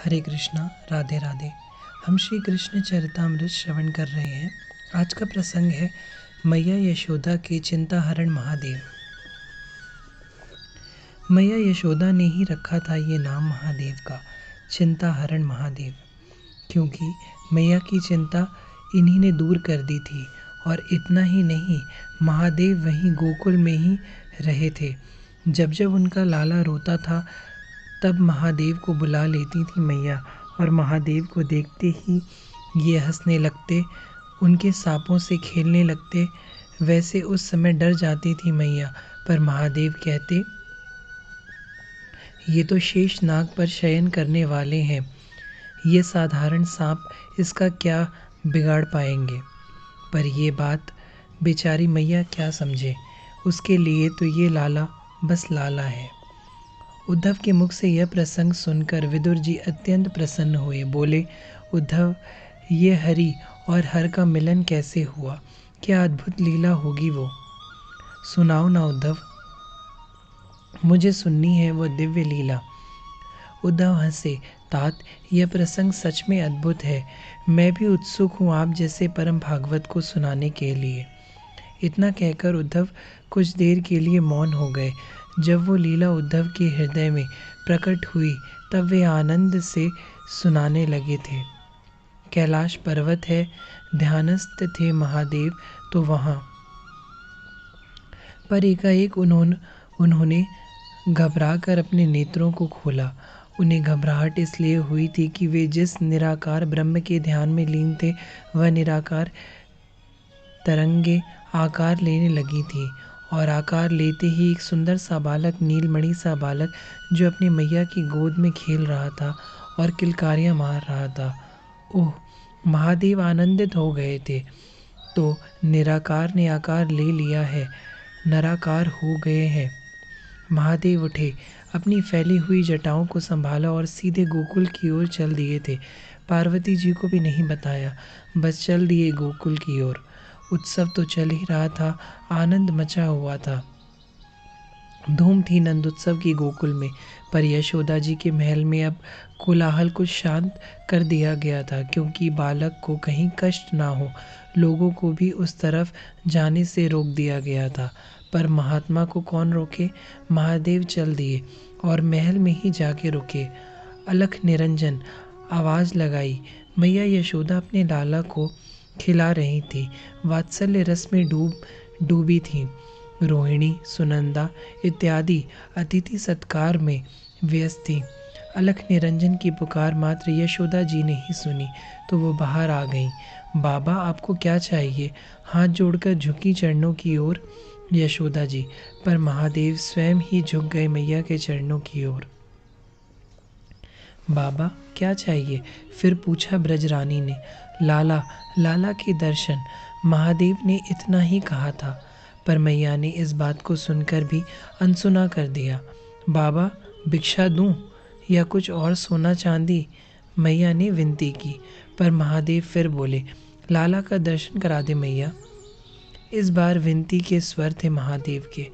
हरे कृष्णा, राधे राधे। हम श्री कृष्ण चरितामृत श्रवण कर रहे हैं। आज का प्रसंग है मैया यशोदा के चिंताहरण महादेव। मैया यशोदा ने ही रखा था ये नाम महादेव का, चिंताहरण महादेव, क्योंकि मैया की चिंता इन्हीं ने दूर कर दी थी। और इतना ही नहीं, महादेव वहीं गोकुल में ही रहे थे। जब जब उनका लाला रोता था तब महादेव को बुला लेती थी मैया, और महादेव को देखते ही ये हंसने लगते, उनके सांपों से खेलने लगते। वैसे उस समय डर जाती थी मैया, पर महादेव कहते, ये तो शेष नाग पर शयन करने वाले हैं, ये साधारण सांप इसका क्या बिगाड़ पाएंगे। पर ये बात बेचारी मैया क्या समझे, उसके लिए तो ये लाला बस लाला है। उद्धव के मुख से यह प्रसंग सुनकर विदुर जी अत्यंत प्रसन्न हुए। बोले, उद्धव, ये हरि और हर का मिलन कैसे हुआ? क्या अद्भुत लीला होगी वो? सुनाओ ना उद्धव, मुझे सुननी है वो दिव्य लीला। उद्धव हंसे, तात, यह प्रसंग सच में अद्भुत है। मैं भी उत्सुक हूँ आप जैसे परम भागवत को सुनाने के लिए। इतना कहकर उद्धव कुछ देर के लिए मौन हो गए। जब वो लीला उद्धव के हृदय में प्रकट हुई तब वे आनंद से सुनाने लगे थे। कैलाश पर्वत है, ध्यानस्थ थे महादेव तो वहाँ पर एकाएक उन्होंने घबरा कर अपने नेत्रों को खोला। उन्हें घबराहट इसलिए हुई थी कि वे जिस निराकार ब्रह्म के ध्यान में लीन थे वह निराकार तरंगे आकार लेने लगी थी, और आकार लेते ही एक सुंदर सा बालक, नीलमणि सा बालक, जो अपनी मैया की गोद में खेल रहा था और किलकारियां मार रहा था। ओह! महादेव आनंदित हो गए थे। तो निराकार ने आकार ले लिया है, नराकार हो गए हैं। महादेव उठे, अपनी फैली हुई जटाओं को संभाला और सीधे गोकुल की ओर चल दिए थे। पार्वती जी को भी नहीं बताया, बस चल दिए गोकुल की ओर। उत्सव तो चल ही रहा था, आनंद मचा हुआ था। धूम थी नंदोत्सव की गोकुल में, पर यशोदा जी के महल में अब कोलाहल को शांत कर दिया गया था, क्योंकि बालक को कहीं कष्ट ना हो। लोगों को भी उस तरफ जाने से रोक दिया गया था, पर महात्मा को कौन रोके। महादेव चल दिए और महल में ही जाके रुके। अलख निरंजन आवाज लगाई। मैया यशोदा अपने लाला को खिला रही थी, वात्सल्य रस में डूबी थी। रोहिणी, सुनंदा इत्यादि अतिथि सत्कार में व्यस्त थी। अलख निरंजन की पुकार मात्र यशोदा जी ने ही सुनी तो वो बाहर आ गईं। बाबा, आपको क्या चाहिए? हाथ जोड़कर झुकी चरणों की ओर यशोदा जी, पर महादेव स्वयं ही झुक गए मैया के चरणों की ओर। बाबा, क्या चाहिए? फिर पूछा ब्रजरानी ने। लाला, लाला के दर्शन। महादेव ने इतना ही कहा था, पर मैया ने इस बात को सुनकर भी अनसुना कर दिया। बाबा, भिक्षा दूं या कुछ और सोना चांदी? मैया ने विनती की, पर महादेव फिर बोले, लाला का दर्शन करा दे मैया। इस बार विनती के स्वर थे महादेव के।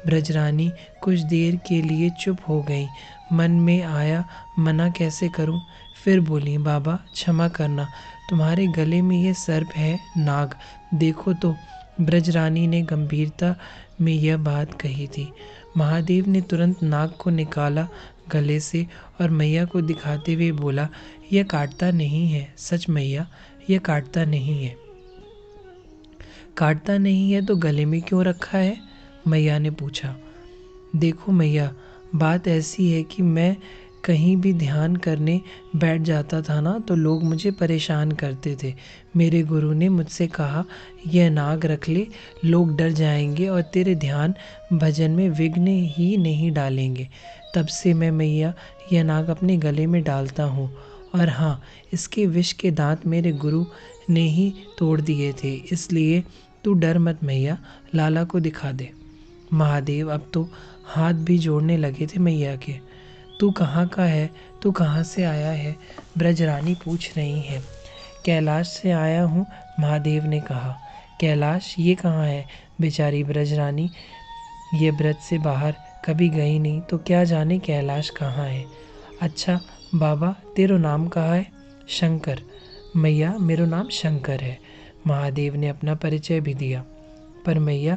ब्रजरानी कुछ देर के लिए चुप हो गई। मन में आया मना कैसे करूं। फिर बोली, बाबा क्षमा करना, तुम्हारे गले में ये सर्प है, नाग, देखो तो। ब्रजरानी ने गंभीरता में यह बात कही थी। महादेव ने तुरंत नाग को निकाला गले से और मैया को दिखाते हुए बोला, यह काटता नहीं है, सच मैया, यह काटता नहीं है। काटता नहीं है तो गले में क्यों रखा है? मैया ने पूछा। देखो मैया, बात ऐसी है कि मैं कहीं भी ध्यान करने बैठ जाता था ना तो लोग मुझे परेशान करते थे। मेरे गुरु ने मुझसे कहा, यह नाग रख ले, लोग डर जाएंगे और तेरे ध्यान भजन में विघ्न ही नहीं डालेंगे। तब से मैं मैया यह नाग अपने गले में डालता हूँ। और हाँ, इसके विष के दांत मेरे गुरु ने ही तोड़ दिए थे, इसलिए तू डर मत मैया, लाला को दिखा दे। महादेव अब तो हाथ भी जोड़ने लगे थे मैया के। तू कहाँ का है? तू कहाँ से आया है? ब्रजरानी पूछ रही है। कैलाश से आया हूँ, महादेव ने कहा। कैलाश ये कहाँ है? बेचारी ब्रजरानी ये व्रत से बाहर कभी गई नहीं तो क्या जाने कैलाश कहाँ है। अच्छा बाबा, तेरो नाम कहा है? शंकर। मैया, मेरो नाम शंकर है। महादेव ने अपना परिचय भी दिया। पर मैया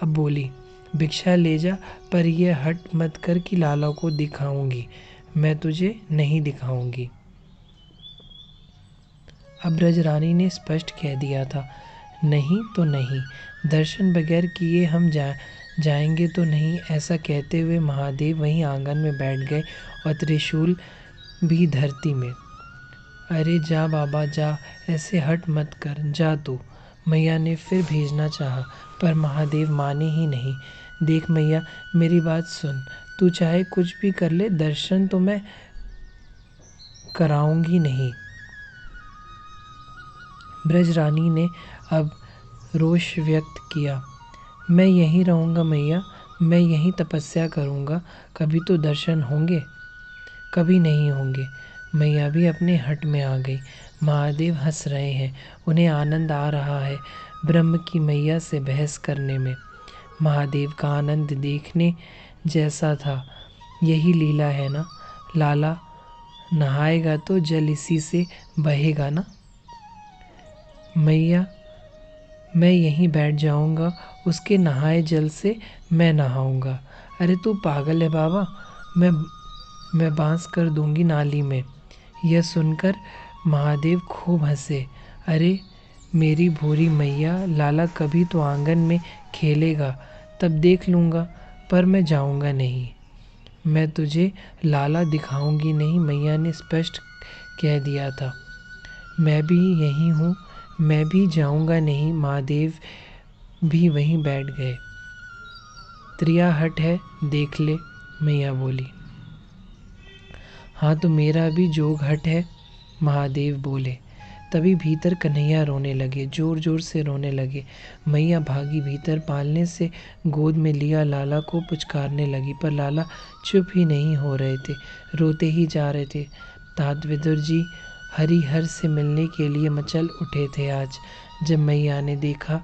अब बोली, भिक्षा ले जा, पर यह हट मत कर कि लाला को दिखाऊंगी। मैं तुझे नहीं दिखाऊंगी। अब ब्रजरानी ने स्पष्ट कह दिया था, नहीं तो नहीं, दर्शन बगैर किए हम जाएंगे तो नहीं। ऐसा कहते हुए महादेव वहीं आंगन में बैठ गए और त्रिशूल भी धरती में। अरे जा बाबा जा, ऐसे हट मत कर, जा तू। मैया ने फिर भेजना चाहा, पर महादेव माने ही नहीं। देख मैया, मेरी बात सुन, तू चाहे कुछ भी कर ले, दर्शन तो मैं कराऊंगी नहीं। ब्रजरानी ने अब रोष व्यक्त किया। मैं यहीं रहूँगा मैया, मैं यहीं तपस्या करूँगा। कभी तो दर्शन होंगे, कभी नहीं होंगे। मैया भी अपने हट में आ गई। महादेव हंस रहे हैं, उन्हें आनंद आ रहा है ब्रह्म की मैया से बहस करने में। महादेव का आनंद देखने जैसा था। यही लीला है ना, लाला नहाएगा तो जल इसी से बहेगा ना। मैया, मैं यहीं बैठ जाऊंगा, उसके नहाए जल से मैं नहाऊंगा। अरे तू पागल है बाबा, मैं बांस कर दूंगी नाली में। यह सुनकर महादेव खूब हंसे। अरे मेरी भूरी मैया, लाला कभी तो आंगन में खेलेगा, तब देख लूँगा, पर मैं जाऊँगा नहीं। मैं तुझे लाला दिखाऊंगी नहीं, मैया ने स्पष्ट कह दिया था। मैं भी यहीं हूँ, मैं भी जाऊँगा नहीं। महादेव भी वहीं बैठ गए। त्रिया हट है, देख ले, मैया बोली। हाँ तो मेरा भी जोग हट है, महादेव बोले। तभी भीतर कन्हैया रोने लगे, जोर जोर से रोने लगे। मैया भागी भीतर, पालने से गोद में लिया लाला को पुचकारने लगी, पर लाला चुप ही नहीं हो रहे थे, रोते ही जा रहे थे। तात विदुर जी हरिहर से मिलने के लिए मचल उठे थे आज। जब मैया ने देखा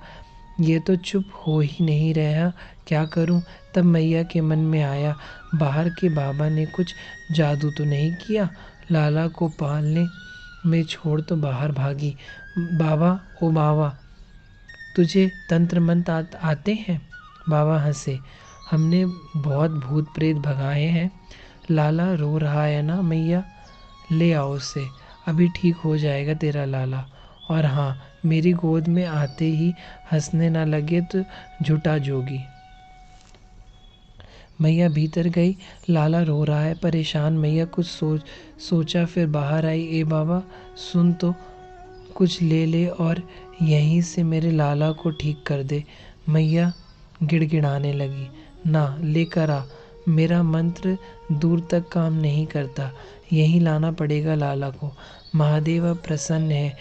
ये तो चुप हो ही नहीं रहा, क्या करूं? तब मैया के मन में आया, बाहर के बाबा ने कुछ जादू तो नहीं किया? लाला को पालने में छोड़ तो बाहर भागी। बाबा, ओ बाबा, तुझे तंत्र मंत्र आते हैं? बाबा हंसे। हमने बहुत भूत प्रेत भगाए हैं। लाला रो रहा है ना मैया, ले आओ उसे, अभी ठीक हो जाएगा तेरा लाला। और हाँ, मेरी गोद में आते ही हंसने ना लगे तो झूठा जोगी। मैया भीतर गई, लाला रो रहा है, परेशान। मैया कुछ सोचा, फिर बाहर आई। ए बाबा सुन तो, कुछ ले ले और यहीं से मेरे लाला को ठीक कर दे। मैया गिड़गिड़ाने लगी, ना, लेकर आ, मेरा मंत्र दूर तक काम नहीं करता, यहीं लाना पड़ेगा लाला को। महादेव अब प्रसन्न है,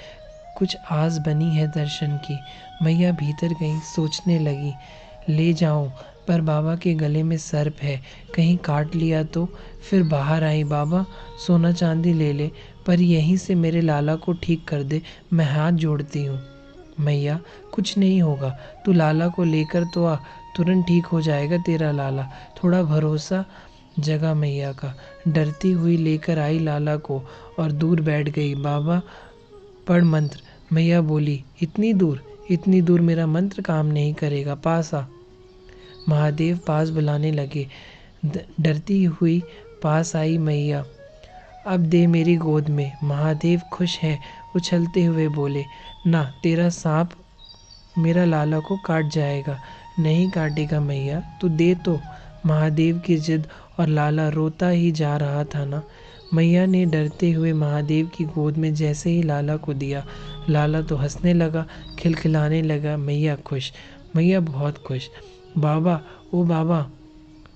कुछ आस बनी है दर्शन की। मैया भीतर गई, सोचने लगी, ले जाऊं, पर बाबा के गले में सर्प है, कहीं काट लिया तो। फिर बाहर आई, बाबा सोना चांदी ले ले, पर यहीं से मेरे लाला को ठीक कर दे, मैं हाथ जोड़ती हूँ। मैया कुछ नहीं होगा, तू लाला को लेकर तो आ, तुरंत ठीक हो जाएगा तेरा लाला, थोड़ा भरोसा जगा मैया का। डरती हुई लेकर आई लाला को और दूर बैठ गई। बाबा पढ़ मंत्र। मैया बोली, इतनी दूर मेरा मंत्र काम नहीं करेगा, पास आ। महादेव पास बुलाने लगे। डरती हुई पास आई मैया। अब दे मेरी गोद में। महादेव खुश हैं, उछलते हुए बोले, ना, तेरा सांप मेरा लाला को काट जाएगा। नहीं काटेगा मैया, तू दे तो। महादेव की जिद, और लाला रोता ही जा रहा था ना। मैया ने डरते हुए महादेव की गोद में जैसे ही लाला को दिया, लाला तो हंसने लगा, खिलखिलाने लगा। मैया खुश, मैया बहुत खुश। बाबा, ओ बाबा,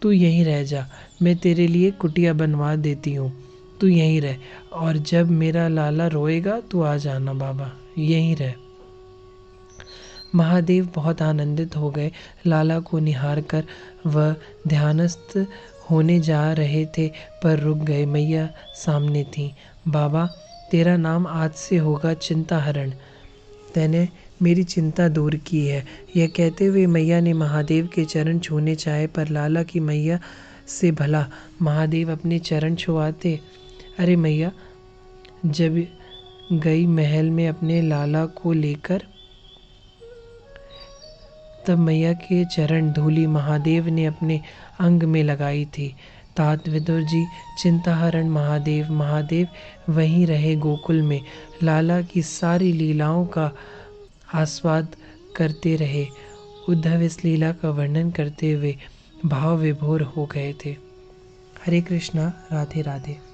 तू यहीं रह जा, मैं तेरे लिए कुटिया बनवा देती हूँ, तू यहीं रह, और जब मेरा लाला रोएगा तू आ जाना बाबा, यहीं रह। महादेव बहुत आनंदित हो गए। लाला को निहार कर वह ध्यानस्थ होने जा रहे थे, पर रुक गए। मैया सामने थी। बाबा, तेरा नाम आज से होगा चिंताहरण, तैने मेरी चिंता दूर की है। यह कहते हुए मैया ने महादेव के चरण छूने चाहे, पर लाला की मैया से भला महादेव अपने चरण छुआते। अरे मैया, जब गई महल में अपने लाला को लेकर, तब मैया के चरण धूलि महादेव ने अपने अंग में लगाई थी। तात विदुर जी चिंताहरण महादेव महादेव वहीं रहे गोकुल में, लाला की सारी लीलाओं का आस्वाद करते रहे। उद्धव इस लीला का वर्णन करते हुए भाव विभोर हो गए थे। हरे कृष्णा, राधे राधे।